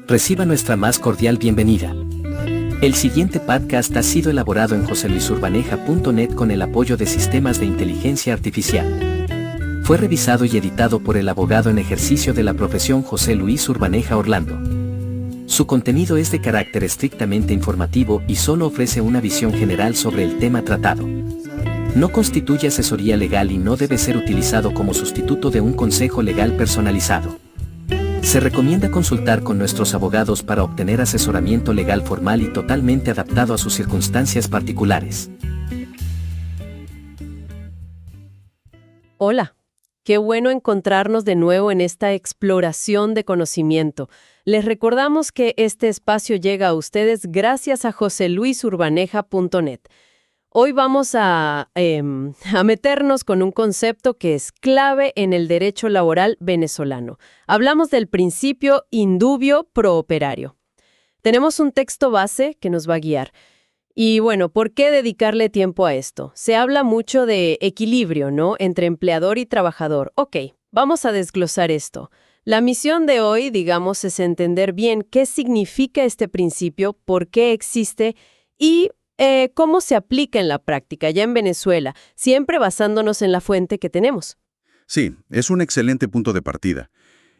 Reciba nuestra más cordial bienvenida. El siguiente podcast ha sido elaborado en joseluisurbaneja.net con el apoyo de sistemas de inteligencia artificial. Fue revisado y editado por el abogado en ejercicio de la profesión José Luis Urbaneja Orlando. Su contenido es de carácter estrictamente informativo y solo ofrece una visión general sobre el tema tratado. No constituye asesoría legal y no debe ser utilizado como sustituto de un consejo legal personalizado. Se recomienda consultar con nuestros abogados para obtener asesoramiento legal formal y totalmente adaptado a sus circunstancias particulares. Hola, qué bueno encontrarnos de nuevo en esta exploración de conocimiento. Les recordamos que este espacio llega a ustedes gracias a joseluisurbaneja.net. Hoy vamos a meternos con un concepto que es clave en el derecho laboral venezolano. Hablamos del principio indubio pro operario. Tenemos un texto base que nos va a guiar. Y bueno, ¿por qué dedicarle tiempo a esto? Se habla mucho de equilibrio, ¿no? Entre empleador y trabajador. Ok, vamos a desglosar esto. La misión de hoy, digamos, es entender bien qué significa este principio, por qué existe y cómo se aplica en la práctica, ya en Venezuela, siempre basándonos en la fuente que tenemos. Sí, es un excelente punto de partida.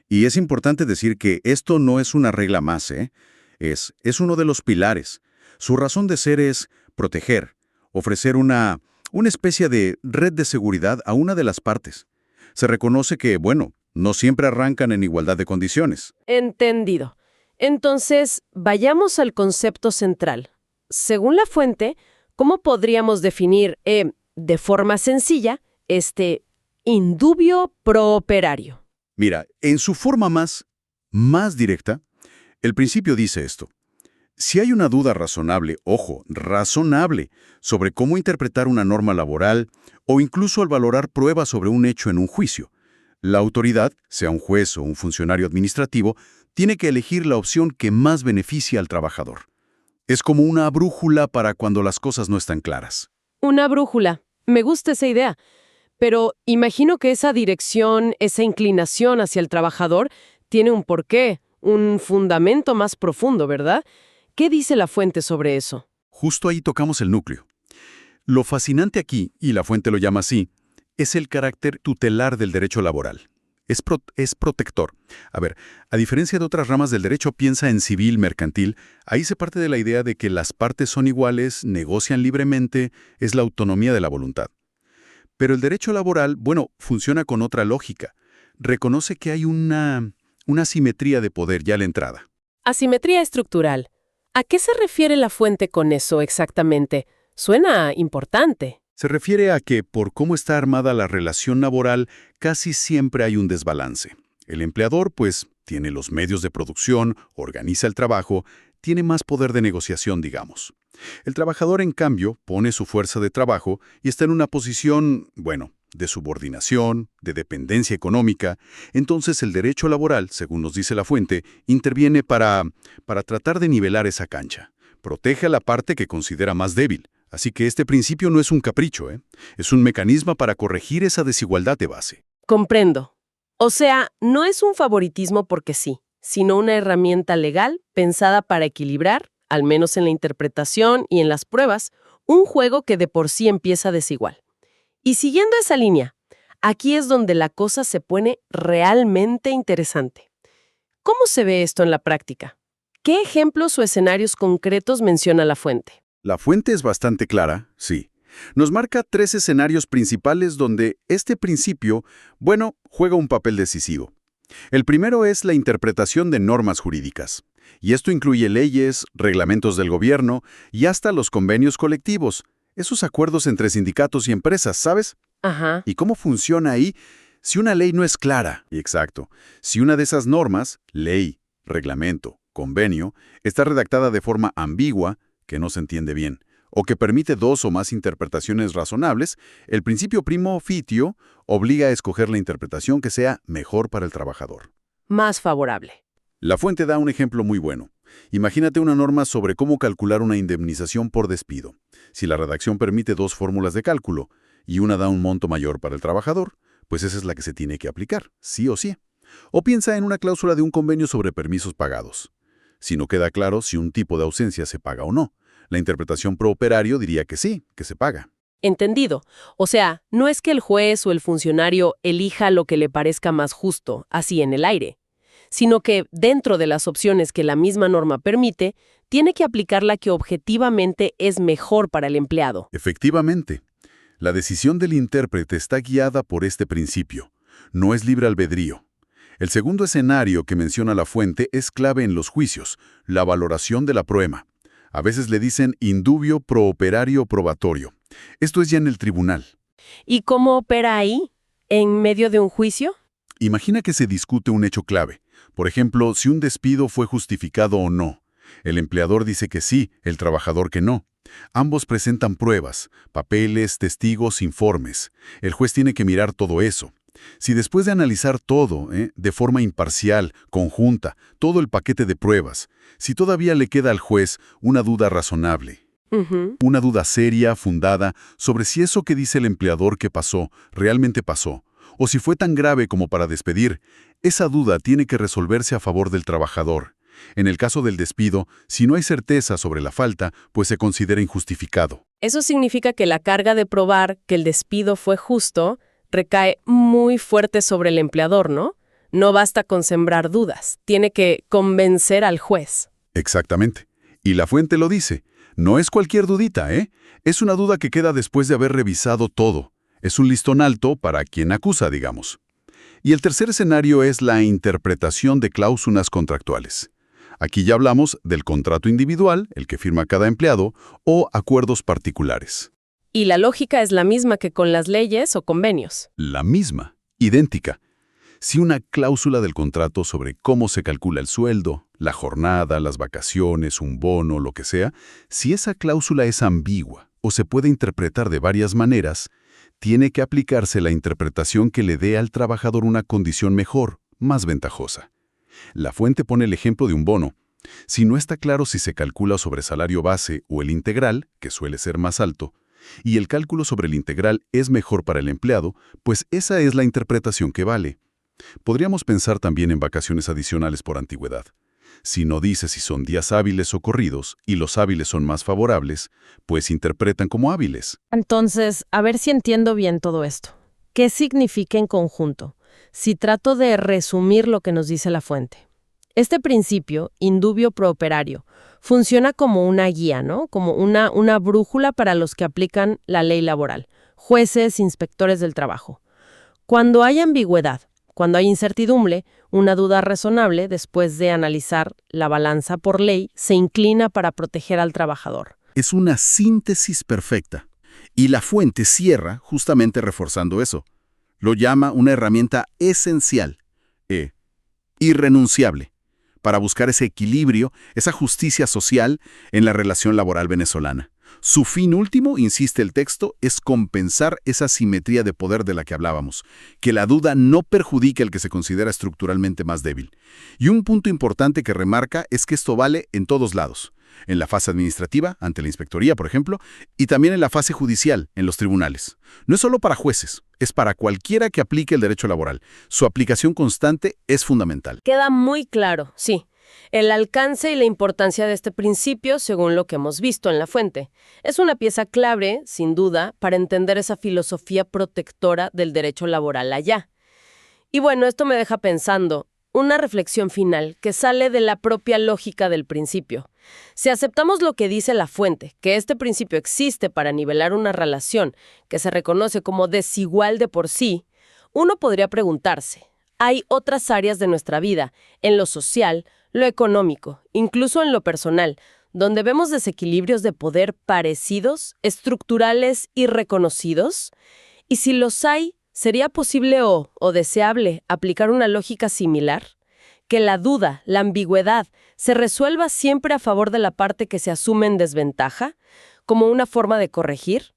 Y es importante decir que esto no es una regla más, ¿eh? Es uno de los pilares. Su razón de ser es proteger, ofrecer una especie de red de seguridad a una de las partes. Se reconoce que, bueno, no siempre arrancan en igualdad de condiciones. Entendido. Entonces, vayamos al concepto central. Según la fuente, ¿cómo podríamos definir, de forma sencilla, este indubio pro operario? Mira, en su forma más directa, el principio dice esto. Si hay una duda razonable, ojo, razonable, sobre cómo interpretar una norma laboral o incluso al valorar pruebas sobre un hecho en un juicio, la autoridad, sea un juez o un funcionario administrativo, tiene que elegir la opción que más beneficia al trabajador. Es como una brújula para cuando las cosas no están claras. Una brújula. Me gusta esa idea. Pero imagino que esa dirección, esa inclinación hacia el trabajador, tiene un porqué, un fundamento más profundo, ¿verdad? ¿Qué dice la fuente sobre eso? Justo ahí tocamos el núcleo. Lo fascinante aquí, y la fuente lo llama así, es el carácter tutelar del derecho laboral. Es protector. A ver, a diferencia de otras ramas del derecho, piensa en civil, mercantil, ahí se parte de la idea de que las partes son iguales, negocian libremente, es la autonomía de la voluntad. Pero el derecho laboral, bueno, funciona con otra lógica. Reconoce que hay una asimetría de poder ya a la entrada. Asimetría estructural. ¿A qué se refiere la fuente con eso exactamente? Suena importante. Se refiere a que, por cómo está armada la relación laboral, casi siempre hay un desbalance. El empleador, pues, tiene los medios de producción, organiza el trabajo, tiene más poder de negociación, digamos. El trabajador, en cambio, pone su fuerza de trabajo y está en una posición, bueno, de subordinación, de dependencia económica. Entonces el derecho laboral, según nos dice la fuente, interviene para tratar de nivelar esa cancha. Protege a la parte que considera más débil. Así que este principio no es un capricho, es un mecanismo para corregir esa desigualdad de base. Comprendo. O sea, no es un favoritismo porque sí, sino una herramienta legal pensada para equilibrar, al menos en la interpretación y en las pruebas, un juego que de por sí empieza desigual. Y siguiendo esa línea, aquí es donde la cosa se pone realmente interesante. ¿Cómo se ve esto en la práctica? ¿Qué ejemplos o escenarios concretos menciona la fuente? La fuente es bastante clara, sí. Nos marca 3 escenarios principales donde este principio, bueno, juega un papel decisivo. El primero es la interpretación de normas jurídicas. Y esto incluye leyes, reglamentos del gobierno y hasta los convenios colectivos, esos acuerdos entre sindicatos y empresas, ¿sabes? Ajá. ¿Y cómo funciona ahí si una ley no es clara? Exacto. Si una de esas normas, ley, reglamento, convenio, está redactada de forma ambigua, que no se entiende bien, o que permite 2 o más interpretaciones razonables, el principio primo officio obliga a escoger la interpretación que sea mejor para el trabajador. Más favorable. La fuente da un ejemplo muy bueno. Imagínate una norma sobre cómo calcular una indemnización por despido. Si la redacción permite 2 fórmulas de cálculo y una da un monto mayor para el trabajador, pues esa es la que se tiene que aplicar, sí o sí. O piensa en una cláusula de un convenio sobre permisos pagados. Si no queda claro si un tipo de ausencia se paga o no, la interpretación pro operario diría que sí, que se paga. Entendido. O sea, no es que el juez o el funcionario elija lo que le parezca más justo, así en el aire, sino que, dentro de las opciones que la misma norma permite, tiene que aplicar la que objetivamente es mejor para el empleado. Efectivamente, la decisión del intérprete está guiada por este principio. No es libre albedrío. El segundo escenario que menciona la fuente es clave en los juicios, la valoración de la prueba. A veces le dicen indubio pro operario probatorio. Esto es ya en el tribunal. ¿Y cómo opera ahí, en medio de un juicio? Imagina que se discute un hecho clave. Por ejemplo, si un despido fue justificado o no. El empleador dice que sí, el trabajador que no. Ambos presentan pruebas, papeles, testigos, informes. El juez tiene que mirar todo eso. Si después de analizar todo, de forma imparcial, conjunta, todo el paquete de pruebas, si todavía le queda al juez una duda razonable, una duda seria, fundada, sobre si eso que dice el empleador que pasó, realmente pasó, o si fue tan grave como para despedir, esa duda tiene que resolverse a favor del trabajador. En el caso del despido, si no hay certeza sobre la falta, pues se considera injustificado. Eso significa que la carga de probar que el despido fue justo recae muy fuerte sobre el empleador, ¿no? No basta con sembrar dudas, tiene que convencer al juez. Exactamente. Y la fuente lo dice. No es cualquier dudita, ¿eh? Es una duda que queda después de haber revisado todo. Es un listón alto para quien acusa, digamos. Y el tercer escenario es la interpretación de cláusulas contractuales. Aquí ya hablamos del contrato individual, el que firma cada empleado, o acuerdos particulares. Y la lógica es la misma que con las leyes o convenios. La misma, idéntica. Si una cláusula del contrato sobre cómo se calcula el sueldo, la jornada, las vacaciones, un bono, lo que sea, si esa cláusula es ambigua o se puede interpretar de varias maneras, tiene que aplicarse la interpretación que le dé al trabajador una condición mejor, más ventajosa. La fuente pone el ejemplo de un bono. Si no está claro si se calcula sobre salario base o el integral, que suele ser más alto, y el cálculo sobre el integral es mejor para el empleado, pues esa es la interpretación que vale. Podríamos pensar también en vacaciones adicionales por antigüedad. Si no dice si son días hábiles o corridos, y los hábiles son más favorables, pues interpretan como hábiles. Entonces, a ver si entiendo bien todo esto. ¿Qué significa en conjunto? Si trato de resumir lo que nos dice la fuente. Este principio, indubio pro operario, funciona como una guía, ¿no? Como una brújula para los que aplican la ley laboral, jueces, inspectores del trabajo. Cuando hay ambigüedad, cuando hay incertidumbre, una duda razonable, después de analizar la balanza por ley, se inclina para proteger al trabajador. Es una síntesis perfecta. Y la fuente cierra justamente reforzando eso. Lo llama una herramienta esencial, irrenunciable, para buscar ese equilibrio, esa justicia social en la relación laboral venezolana. Su fin último, insiste el texto, es compensar esa simetría de poder de la que hablábamos, que la duda no perjudique al que se considera estructuralmente más débil. Y un punto importante que remarca es que esto vale en todos lados, en la fase administrativa, ante la inspectoría, por ejemplo, y también en la fase judicial, en los tribunales. No es solo para jueces, es para cualquiera que aplique el derecho laboral. Su aplicación constante es fundamental. Queda muy claro, sí. El alcance y la importancia de este principio, según lo que hemos visto en la fuente, es una pieza clave, sin duda, para entender esa filosofía protectora del derecho laboral allá. Y bueno, esto me deja pensando, una reflexión final que sale de la propia lógica del principio. Si aceptamos lo que dice la fuente, que este principio existe para nivelar una relación que se reconoce como desigual de por sí, uno podría preguntarse, ¿hay otras áreas de nuestra vida, en lo social, lo económico, incluso en lo personal, donde vemos desequilibrios de poder parecidos, estructurales y reconocidos? Y si los hay, ¿sería posible o deseable aplicar una lógica similar? Que la duda, la ambigüedad, se resuelva siempre a favor de la parte que se asume en desventaja, como una forma de corregir.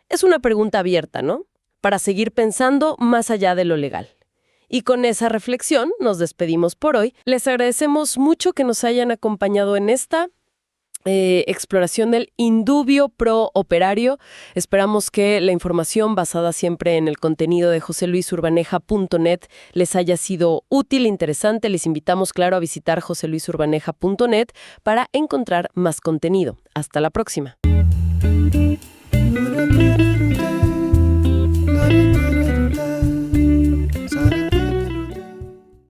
Es una pregunta abierta, ¿no? Para seguir pensando más allá de lo legal. Y con esa reflexión nos despedimos por hoy. Les agradecemos mucho que nos hayan acompañado en esta exploración del indubio pro operario. Esperamos que la información basada siempre en el contenido de joseluisurbaneja.net les haya sido útil e interesante. Les invitamos, claro, a visitar joseluisurbaneja.net para encontrar más contenido. Hasta la próxima.